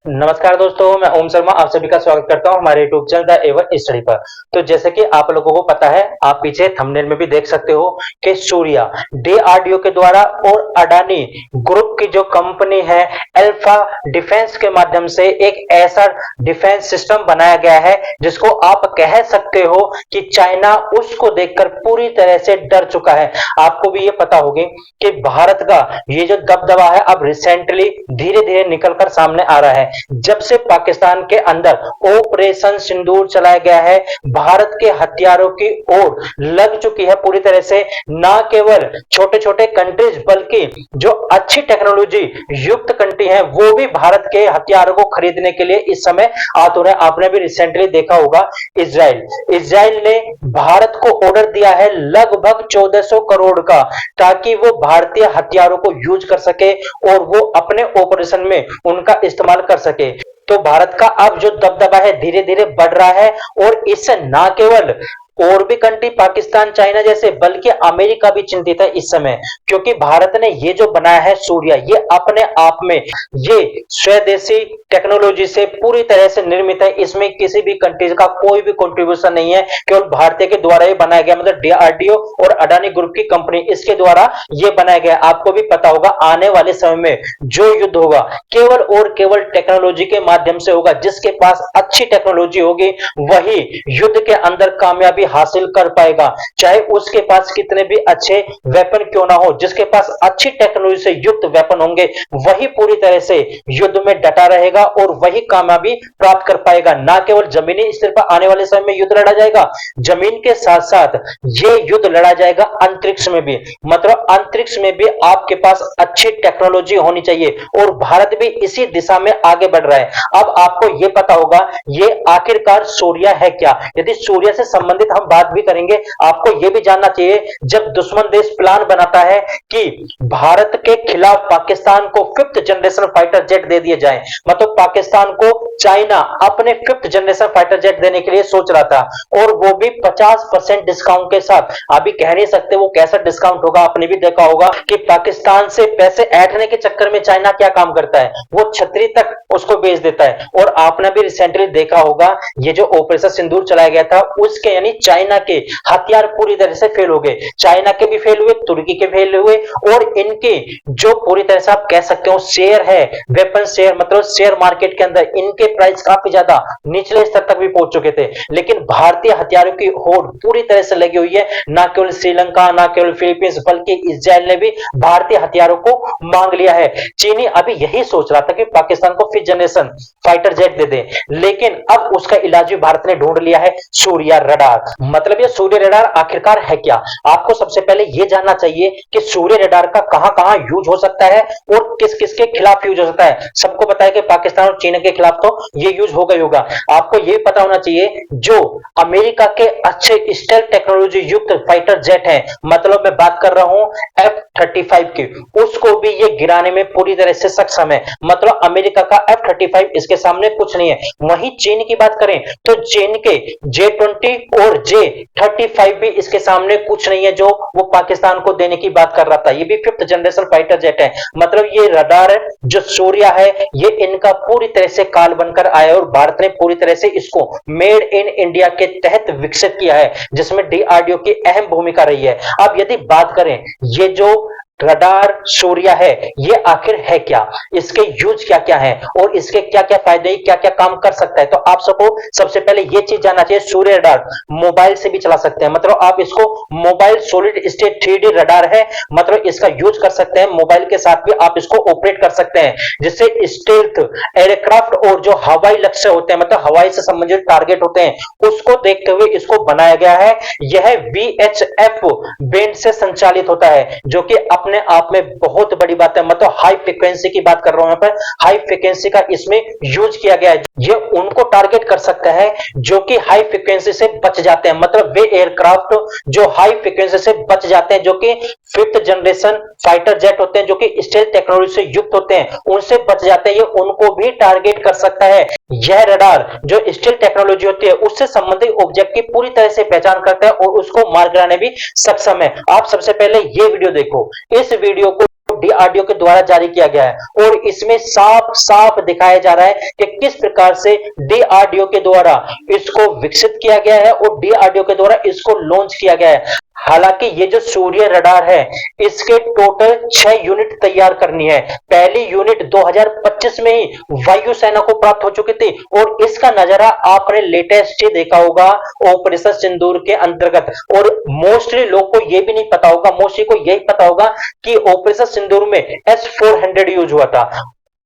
नमस्कार दोस्तों, मैं ओम शर्मा आप सभी का स्वागत करता हूं हमारे YouTube channel the ever study पर। तो जैसे कि आप लोगों को पता है, आप पीछे थंबनेल में भी देख सकते हो कि सूर्या डीआरडीओ के द्वारा और अडानी ग्रुप की जो कंपनी है अल्फा डिफेंस के माध्यम से एक ऐसा डिफेंस सिस्टम बनाया गया है जिसको आप कह सकते हो कि चाइना उसको देखकर पूरी तरह से डर चुका है। आपको भी ये पता होगी कि भारत का ये जो दबदबा है अब रिसेंटली धीरे धीरे निकलकर सामने आ रहा है। जब से पाकिस्तान के अंदर ऑपरेशन सिंदूर चलाया गया है, भारत के हथियारों की ओर लग चुकी है पूरी तरह से। ना केवल छोटे छोटे कंट्रीज बल्कि जो अच्छी टेक्नोलॉजी युक्त कंट्री है वो भी भारत के हथियारों को खरीदने के लिए इस समय आतुर है। आपने भी रिसेंटली देखा होगा इजराइल ने भारत को ऑर्डर दिया है लगभग 1400 करोड़ का, ताकि वो भारतीय हथियारों को यूज कर सके और वो अपने ऑपरेशन में उनका इस्तेमाल कर सके। तो भारत का अब जो दबदबा है धीरे धीरे बढ़ रहा है और इससे ना केवल और भी कंट्री पाकिस्तान चाइना जैसे बल्कि अमेरिका भी चिंतित है इस समय, क्योंकि भारत ने ये जो बनाया है सूर्या, ये अपने आप में ये स्वदेशी टेक्नोलॉजी से पूरी तरह से निर्मित है। इसमें किसी भी कंट्रीज का कोई भी कंट्रीब्यूशन नहीं है, केवल भारतीय के द्वारा ही बनाया गया, मतलब डीआरडीओ और अडानी ग्रुप की कंपनी इसके द्वारा ये बनाया गया। आपको भी पता होगा आने वाले समय में जो युद्ध होगा केवल और केवल टेक्नोलॉजी के माध्यम से होगा। जिसके पास अच्छी टेक्नोलॉजी होगी वही युद्ध के अंदर कामयाबी हासिल कर पाएगा, चाहे उसके पास कितने भी अच्छे वेपन क्यों ना हो। जिसके पास अच्छी टेक्नोलॉजी से युक्त वेपन होंगे वही पूरी तरह से युद्ध में डटा रहेगा और वही कामयाबी प्राप्त कर पाएगा। ना केवल जमीनी स्तर पर आने वाले समय में युद्ध लड़ा जाएगा, जमीन के साथ साथ ये युद्ध लड़ा जाएगा अंतरिक्ष में भी, मतलब अंतरिक्ष में भी आपके पास अच्छी टेक्नोलॉजी होनी चाहिए और भारत भी इसी दिशा में आगे बढ़ रहा है। अब आपको यह पता होगा ये आखिरकार सूर्या है क्या। यदि सूर्या से संबंधित हम बात भी करेंगे, आपको यह भी जानना चाहिए जब दुश्मन देश प्लान बनाता है कि भारत के खिलाफ पाकिस्तान को 5th जनरेशन फाइटर जेट दे दिए जाए, मतलब पाकिस्तान को चाइना अपने 5th जनरेशन फाइटर जेट देने के लिए सोच रहा था और वो भी 50% डिस्काउंट के साथ। अभी कह नहीं सकते वो कैसा डिस्काउंट होगा, आपने भी देखा होगा कि पाकिस्तान से पैसे ऐंठने के चक्कर में चाइना क्या काम करता है, वो छतरी तक उसको बेच देता है। और आपने भी रिसेंटली देखा होगा ये जो ऑपरेशन सिंदूर चलाया गया था उसके यानी चाइना के हथियार पूरी तरह से फेल हो गए। चाइना के भी फेल हुए, तुर्की के फेल हुए और इनके जो पूरी तरह से आप कह सकते हो शेयर है, वेपन शेयर, मतलब शेयर मार्केट के अंदर इनके प्राइस काफी ज्यादा निचले स्तर तक भी पहुंच चुके थे। लेकिन भारतीय हथियारों की होड़ पूरी तरह से लगी हुई है। ना केवल श्रीलंका, ना केवल फिलीपींस बल्कि इजराइल ने भी भारतीय हथियारों को मांग लिया है। चीनी अभी यही सोच रहा था कि पाकिस्तान को 5th जनरेशन फाइटर जेट दे दे, लेकिन अब उसका इलाज भी भारत ने ढूंढ लिया है, सूर्या रडार। मतलब ये सूर्य रडार आखिरकार है क्या। आपको सबसे पहले यह जानना चाहिए कि सूर्य रडार का कहां-कहां यूज हो सकता है और किस-किस के खिलाफ यूज हो सकता है। सबको पता है कि पाकिस्तान और चीन के खिलाफ तो ये यूज होगा ही होगा। आपको यह पता होना चाहिए जो अमेरिका के अच्छे स्टेल्थ टेक्नोलॉजी युक्त फाइटर जेट है, मतलब मैं बात कर रहा हूं F-35 की, उसको भी ये गिराने में पूरी तरह से सक्षम है। मतलब अमेरिका का F-35 इसके सामने कुछ नहीं है। वहीं चीन की बात करें तो चीन के J-20 और J-35 भी इसके सामने कुछ नहीं है जो वो पाकिस्तान को देने की बात कर रहा था। ये भी 5th जनरेशन फाइटर जेट है। मतलब ये रडार जो सूर्या है ये इनका पूरी तरह से काल बनकर आया और भारत ने पूरी तरह से इसको मेड इन इंडिया के तहत विकसित किया है, जिसमें डीआरडीओ की अहम भूमिका रही है। अब यदि बात करें ये जो रडार सूर्या है ये आखिर है क्या, इसके यूज क्या क्या है और इसके क्या क्या फायदे, क्या क्या काम कर सकता है। तो आप सबको सबसे पहले ये चीज जानना चाहिए, सूर्य रडार मोबाइल से भी चला सकते हैं। मतलब आप इसको mobile solid state 3D radar है, मतलब इसका यूज कर सकते हैं, मोबाइल के साथ भी आप इसको ऑपरेट कर सकते हैं, जिससे स्टेल्थ एयरक्राफ्ट और जो हवाई लक्ष्य होते हैं, मतलब हवाई से संबंधित टारगेट होते हैं, उसको देखते हुए इसको बनाया गया है। यह VHF बैंड से संचालित होता है जो कि अपने आप में बहुत बड़ी बात है। मतलब हाई फ्रीक्वेंसी की बात कर रहा हूं, यहां पर हाई फ्रीक्वेंसी का इसमें यूज किया गया है। ये उनको टारगेट कर सकता है जो कि हाई फ्रीक्वेंसी से बच जाते हैं, मतलब वे एयरक्राफ्ट जो हाई फ्रीक्वेंसी से बच जाते हैं, जो कि 5th जनरेशन फाइटर जेट होते हैं, जो कि स्टेल्थ टेक्नोलॉजी से युक्त होते हैं, उनसे बच जाते हैं, ये उनको भी टारगेट कर सकता है। यह रडार जो स्टेल्थ टेक्नोलॉजी होती है उससे संबंधित ऑब्जेक्ट की पूरी तरह से पहचान करता है और उसको मार गिराने भी सक्षम है। आप सबसे पहले ये वीडियो देखो, इस वीडियो को डीआरडीओ के द्वारा जारी किया गया है और इसमें साफ साफ दिखाया जा रहा है कि किस प्रकार से डीआरडीओ के द्वारा इसको विकसित किया गया है और डीआरडीओ के द्वारा इसको लॉन्च किया गया है। हालांकि ये जो सूर्य रडार है इसके टोटल 6 यूनिट तैयार करनी है। पहली यूनिट 2025 में ही वायुसेना को प्राप्त हो चुकी थी और इसका नजारा आपने लेटेस्ट ही देखा होगा ऑपरेशन सिंदूर के अंतर्गत। और मोस्टली लोग को ये भी नहीं पता होगा, मोस्टली को यही पता होगा कि ऑपरेशन सिंदूर में S-400 यूज हुआ था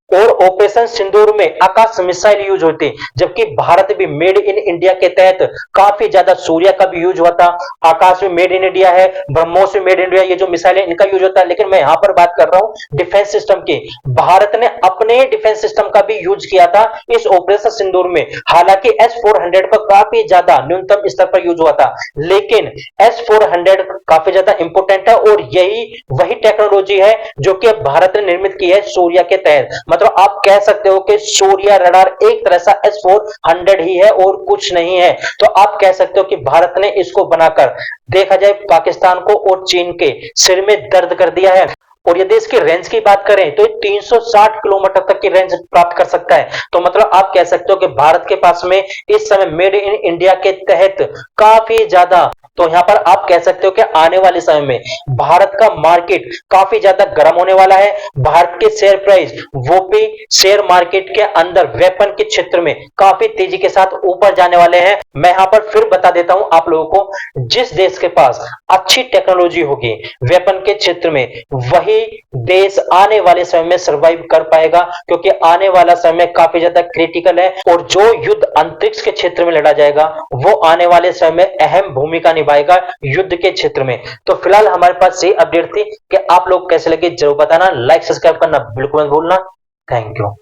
और ऑपरेशन सिंदूर में आकाश मिसाइल यूज होती, जबकि भारत भी मेड इन इंडिया के तहत काफी ज्यादा सूर्य का भी यूज हुआ था। आकाश में मेड इन इंडिया है, ब्रह्मोस में मेड इन इंडिया, ये जो मिसाइल है इनका यूज होता है। लेकिन मैं यहां पर बात कर रहा हूं डिफेंस सिस्टम की। भारत ने अपने डिफेंस सिस्टम का भी यूज किया था इस ऑपरेशन सिंदूर में। हालांकि S-400 पर काफी ज्यादा न्यूनतम स्तर पर यूज हुआ था, लेकिन S-400 काफी ज्यादा इंपोर्टेंट है और यही वही टेक्नोलॉजी है जो कि भारत ने निर्मित की है सूर्य के तहत। मतलब आप कह सकते हो कि सूर्य रडार एक तरह से S-400 ही है और कुछ नहीं है। तो आप कह सकते हो कि भारत ने इसको बनाकर देखा जाए पाकिस्तान को और चीन के सिर में दर्द कर दिया है। और यदि इसकी रेंज की बात करें तो 360 किलोमीटर तक की रेंज प्राप्त कर सकता है। तो मतलब आप कह सकते हो कि भारत के पास में इस समय मेड इन इंडिया के तहत काफी ज्यादा, तो यहां पर आप कह सकते हो कि आने वाले समय में भारत का मार्केट काफी ज्यादा गर्म होने वाला है। भारत के शेयर प्राइस वो भी शेयर मार्केट के अंदर वेपन के क्षेत्र में काफी तेजी के साथ ऊपर जाने वाले हैं। मैं यहां पर फिर बता देता हूं आप लोगों को, जिस देश के पास अच्छी टेक्नोलॉजी होगी वेपन के क्षेत्र में, वही देश आने वाले समय में सरवाइव कर पाएगा, क्योंकि आने वाला समय काफी ज्यादा क्रिटिकल है और जो युद्ध अंतरिक्ष के क्षेत्र में लड़ा जाएगा वो आने वाले समय में अहम भूमिका निभाएगा युद्ध के क्षेत्र में। तो फिलहाल हमारे पास ये अपडेट थी कि आप लोग कैसे लगे जरूर बताना, लाइक सब्सक्राइब करना बिल्कुल मत भूलना। Thank you.